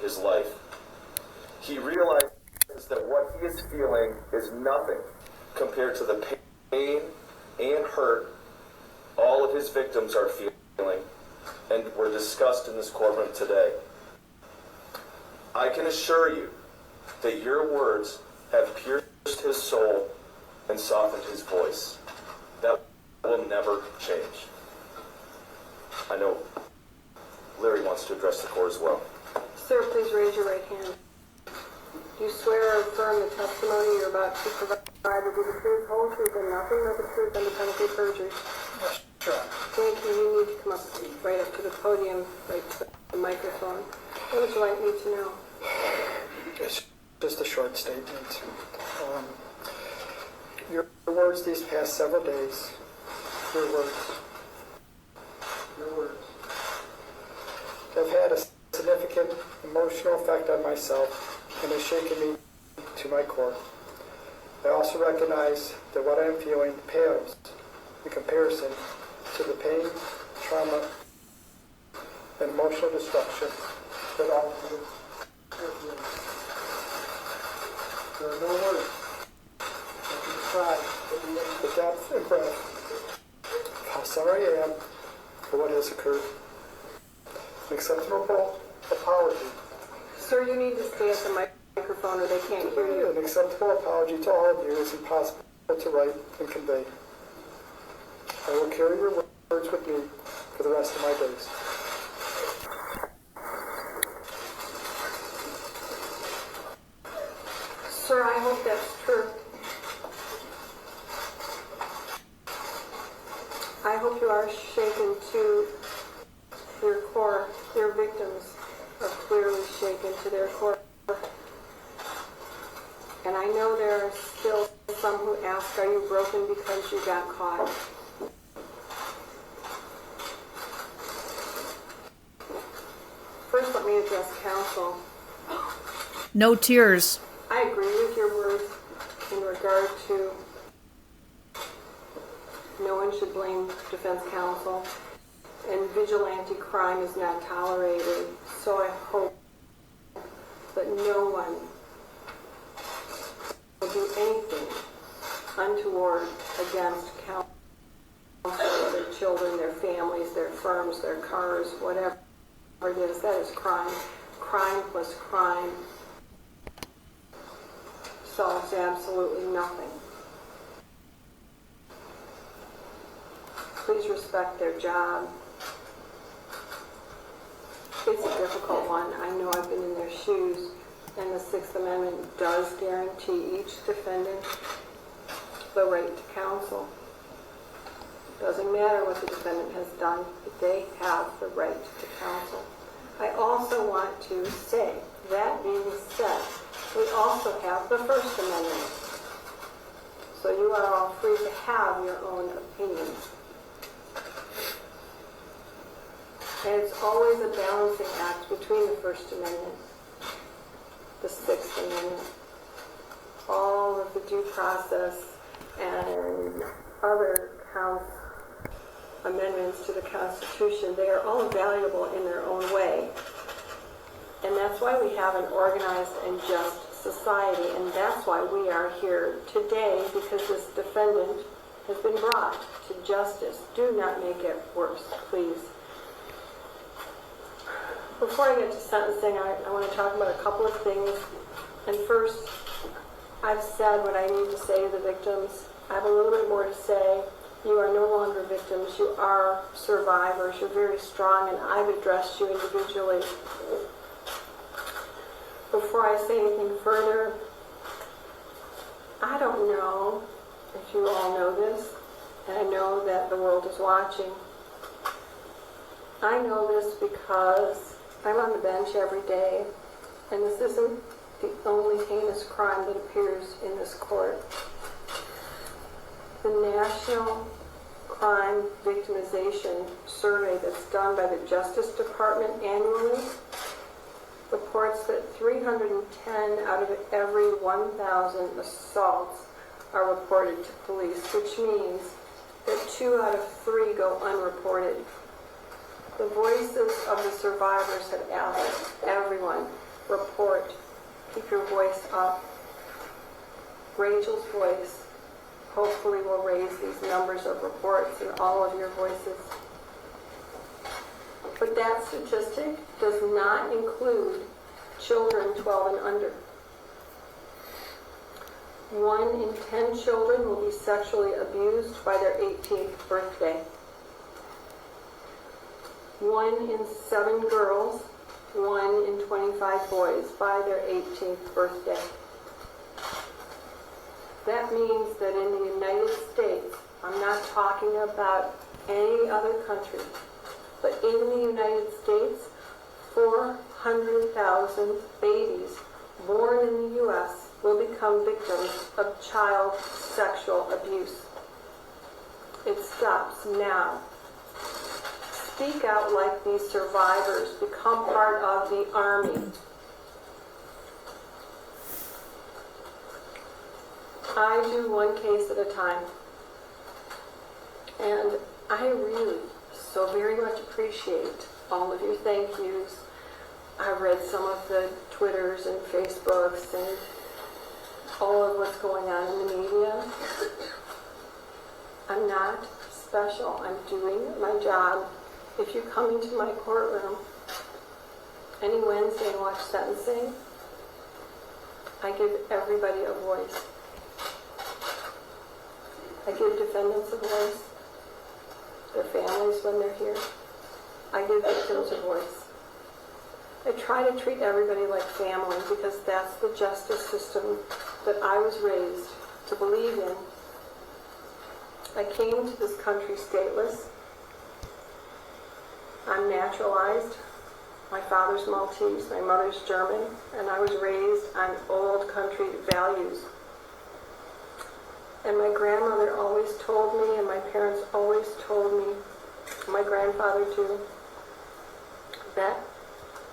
his life. He realizes that what he is feeling is nothing compared to the pain and hurt all of his victims are feeling and were discussed in this courtroom today. I can assure you that your words have pierced his soul and softened his voice. That will never change. I know Larry wants to address the court as well. Sir, please raise your right hand. Do you swear or affirm the testimony you're about to provide will be the truth, whole truth, and nothing but the truth under penalty of perjury? Yes, sure. Thank you. You need to come up right up to the podium, right to the microphone. What would you like me to know? It's just a short statement. Your words these past several days, your words, have had a significant emotional effect on myself and has shaken me to my core. I also recognize that what I am feeling pales in comparison to the pain, trauma, and emotional destruction that all of you are feeling. There are no words that can describe the depth and breadth of how sorry I am for what has occurred. An acceptable apology. Sir, you need to stay at the microphone or they can't hear you. An acceptable apology to all of you is impossible to write and convey. I will carry your words with me for the rest of my days. Sir, I hope that's true. I hope you are shaken to your core. Your victims are clearly shaken to their core. And I know there are still some who ask, are you broken because you got caught? First, let me address counsel. No tears. I agree with your words in regard to no one should blame defense counsel, and vigilante crime is not tolerated. So I hope that no one will do anything untoward against counsel, their children, their families, their firms, their cars, whatever it is. That is crime. Crime plus crime solves absolutely nothing. Please respect their job. It's a difficult one. I know I've been in their shoes, and the Sixth Amendment does guarantee each defendant the right to counsel. Doesn't matter what the defendant has done, but they have the right to counsel. I also want to say, that being said, we also have the First Amendment. So you are all free to have your own opinions. And it's always a balancing act between the First Amendment, the Sixth Amendment, all of the due process and other amendments to the Constitution. They are all valuable in their own way. And that's why we have an organized and just society, and that's why we are here today, because this defendant has been brought to justice. Do not make it worse, please. Before I get to sentencing, I want to talk about a couple of things. And first, I've said what I need to say to the victims. I have a little bit more to say. You are no longer victims. You are survivors. You're very strong, and I've addressed you individually. Before I say anything further, I don't know if you all know this, and I know that the world is watching. I know this because I'm on the bench every day, and this isn't the only heinous crime that appears in this court. The National Crime Victimization Survey that's done by the Justice Department annually reports that 310 out of every 1,000 assaults are reported to police, which means that 2 out of 3 go unreported. The voices of the survivors have asked everyone report. Keep your voice up. Rachel's voice hopefully will raise these numbers of reports in all of your voices. But that statistic does not include children 12 and under. 1 in 10 children will be sexually abused by their 18th birthday. 1 in 7 girls, 1 in 25 boys by their 18th birthday. That means that in the United States, I'm not talking about any other country, but in the United States, 400,000 babies born in the U.S. will become victims of child sexual abuse. It stops now. Speak out like these survivors. Become part of the army. I do one case at a time. And I really so very much appreciate all of your thank yous. I've read some of the Twitters and Facebooks and all of what's going on in the media. I'm not special. I'm doing my job. If you come into my courtroom any Wednesday and watch sentencing, I give everybody a voice. I give defendants a voice, their families when they're here. I give victims a voice. I try to treat everybody like family because that's the justice system that I was raised to believe in. I came to this country stateless. I'm naturalized. My father's Maltese, my mother's German, and I was raised on old country values. And my grandmother always told me, and my parents always told me, my grandfather too, that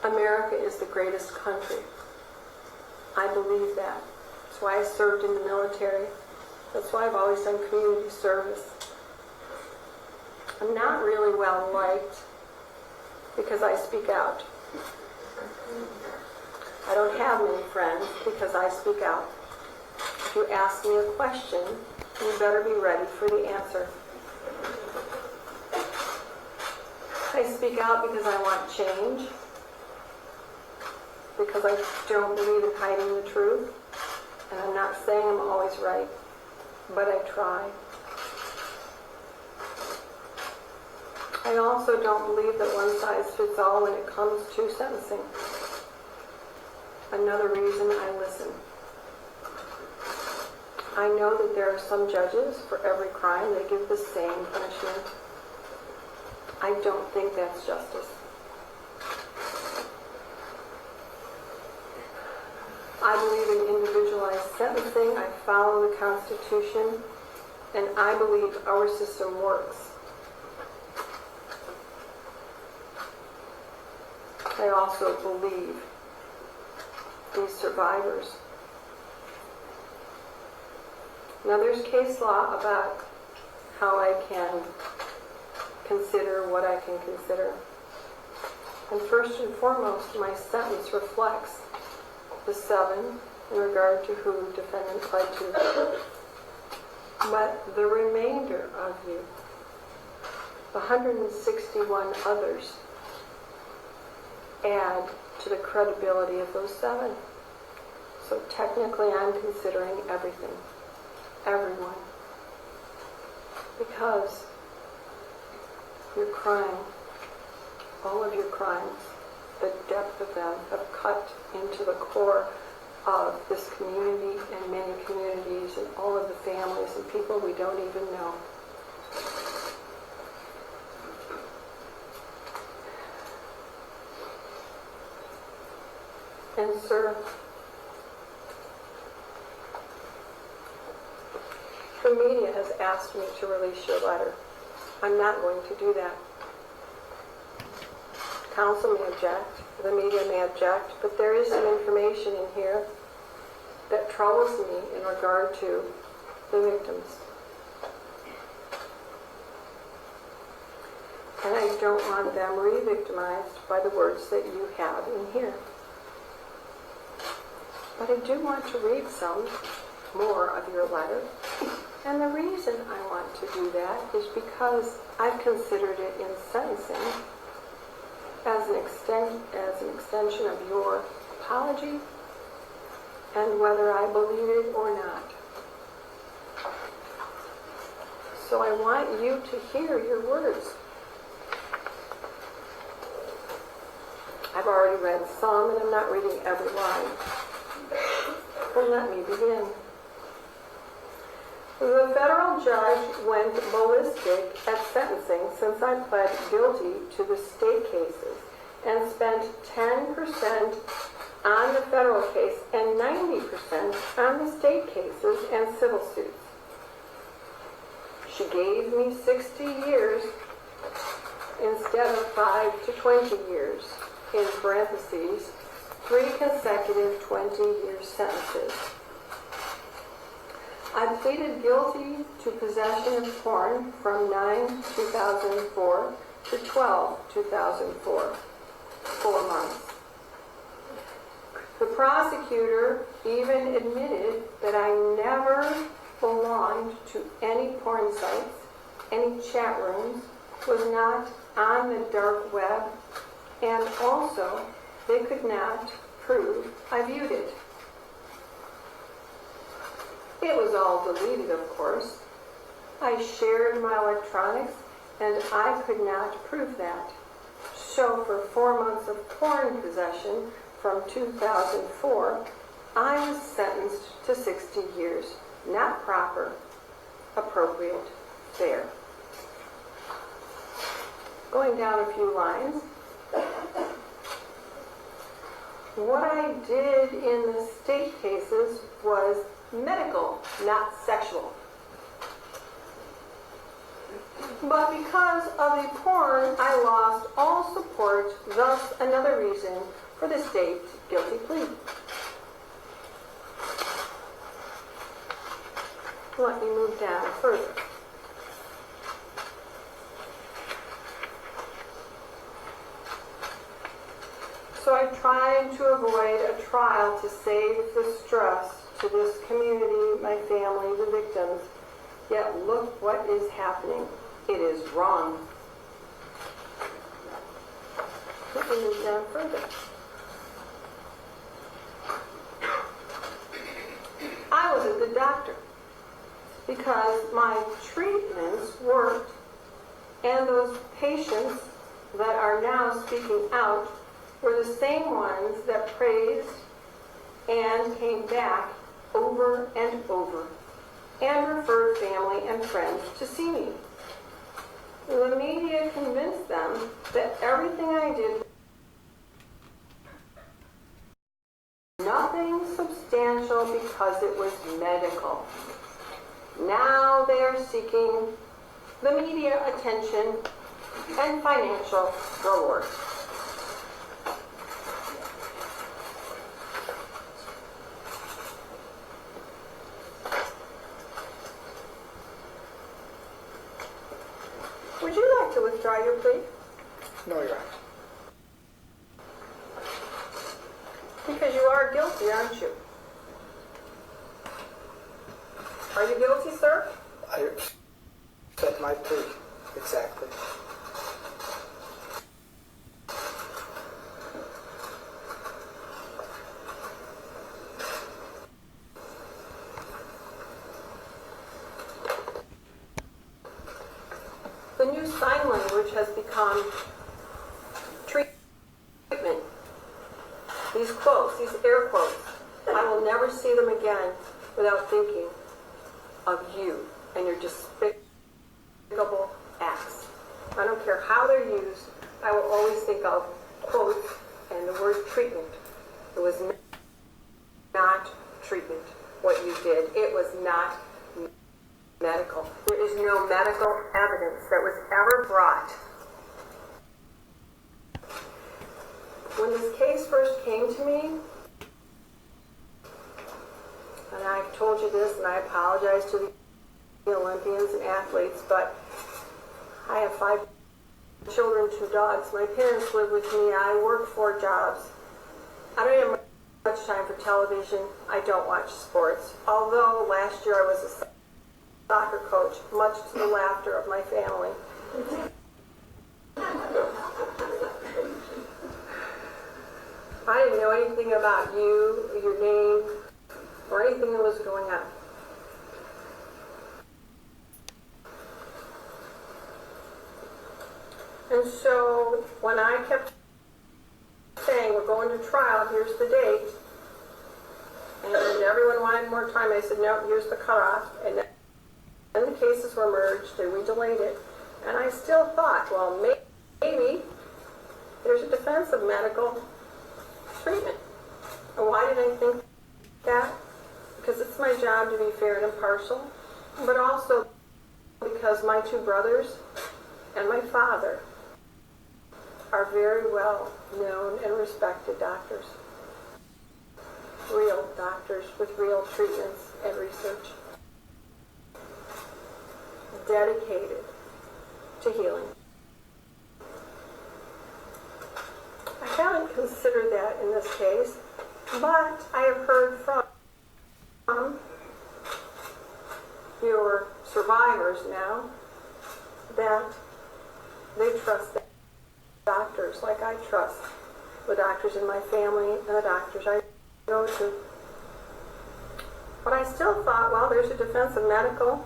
America is the greatest country. I believe that. That's why I served in the military. That's why I've always done community service. I'm not really well liked because I speak out. I don't have many friends because I speak out. If you ask me a question, you better be ready for the answer. I speak out because I want change, because I don't believe in hiding the truth, and I'm not saying I'm always right, but I try. I also don't believe that one size fits all when it comes to sentencing. Another reason I listen. I know that there are some judges, for every crime, they give the same punishment. I don't think that's justice. I believe in individualized sentencing. I follow the Constitution, and I believe our system works. I also believe these survivors. Now there's case law about how I can consider what I can consider. And first and foremost, my sentence reflects the 7 in regard to who defendant pled to. But the remainder of you, the 161 others, add to the credibility of those 7. So technically I'm considering everything. Everyone. Because your crime, all of your crimes, the depth of them have cut into the core of this community and many communities and all of the families and people we don't even know. And sir, the media has asked me to release your letter. I'm not going to do that. Counsel may object, the media may object, but there is some information in here that troubles me in regard to the victims. And I don't want them re-victimized by the words that you have in here. But I do want to read some more of your letter. And the reason I want to do that is because I've considered it in sentencing as an extension of your apology and whether I believe it or not. So I want you to hear your words. I've already read some and I'm not reading every line. Well, let me begin. The federal judge went ballistic at sentencing since I pled guilty to the state cases and spent 10% on the federal case and 90% on the state cases and civil suits. She gave me 60 years instead of 5 to 20 years, in parentheses, 3 consecutive 20-year sentences. I pleaded guilty to possession of porn from 9/2004 to 12/2004, 4 months. The prosecutor even admitted that I never belonged to any porn sites, any chat rooms, was not on the dark web, and also they could not prove I viewed it. It was all deleted, of course. I shared my electronics, and I could not prove that. So for 4 months of porn possession from 2004, I was sentenced to 60 years. Not proper, appropriate, fair. Going down a few lines. What I did in the state cases was medical, not sexual. But because of the porn, I lost all support, thus another reason for the state guilty plea. Let me move down further. So I tried to avoid a trial to save the stress to this community, my family, the victims. Yet look what is happening. It is wrong. Let me move down further. I was a good doctor because my treatments worked, and those patients that are now speaking out were the same ones that praised and came back over and over and referred family and friends to see me. The media convinced them that everything I did was nothing substantial because it was medical. Now they are seeking the media attention and financial reward. Would you like to withdraw your plea? No, Your Honor. Because you are guilty, aren't you? Are you guilty, sir? I accept my plea. Exactly. The new sign language has become treatment. These quotes, these air quotes, I will never see them again without thinking of you and your despicable acts. I don't care how they're used, I will always think of quotes and the word treatment. It was not treatment, what you did. It was not medical. There is no medical evidence that was ever brought. When this case first came to me, and I've told you this and I apologize to the Olympians and athletes, but I have 5 children, 2 dogs. My parents live with me. I work 4 jobs. I don't have much much time for television. I don't watch sports. Although last year I was a soccer coach, much to the laughter of my family. I didn't know anything about you, your name, or anything that was going on. And so when I kept saying we're going to trial, here's the date, and everyone wanted more time, I said, no, here's the cutoff. And then the cases were merged and we delayed it. And I still thought, well, maybe there's a defense of medical treatment. And why did I think that? Because it's my job to be fair and impartial, but also because my two brothers and my father are very well known and respected doctors. Real doctors with real treatments and research. Dedicated to healing. I haven't considered that in this case, but I have heard from your survivors now that they trust doctors like I trust the doctors in my family and the doctors I go to. But I still thought, well, there's a defense of medical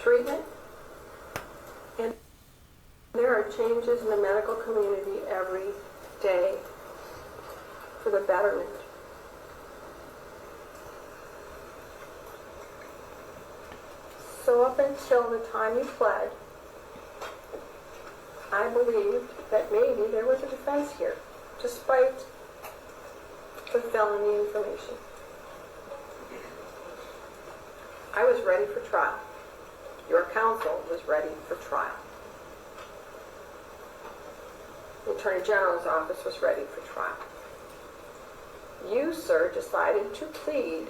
treatment, and there are changes in the medical community every day for the betterment. So up until the time you pled, I believed that maybe there was a defense here, despite the felony information. I was ready for trial. Your counsel was ready for trial. The Attorney General's office was ready for trial. You, sir, decided to plead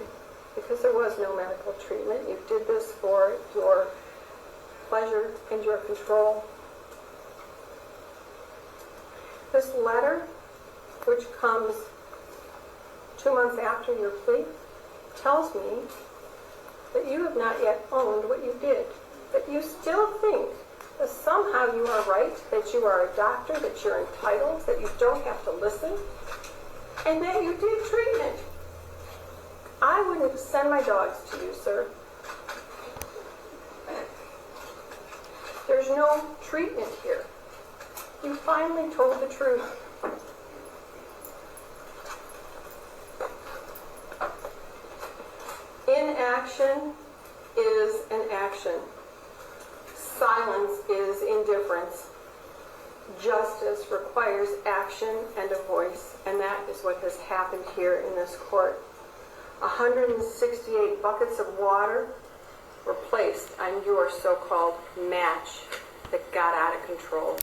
because there was no medical treatment. You did this for your pleasure and your control. This letter, which comes 2 months after your plea, tells me that you have not yet owned what you did, that you still think that somehow you are right, that you are a doctor, that you're entitled, that you don't have to listen, and that you did treatment. I wouldn't send my dogs to you, sir. There's no treatment here. You finally told the truth. Inaction is an action. Silence is indifference. Justice requires action and a voice, and that is what has happened here in this court. 168 buckets of water were placed on your so-called match that got out of control.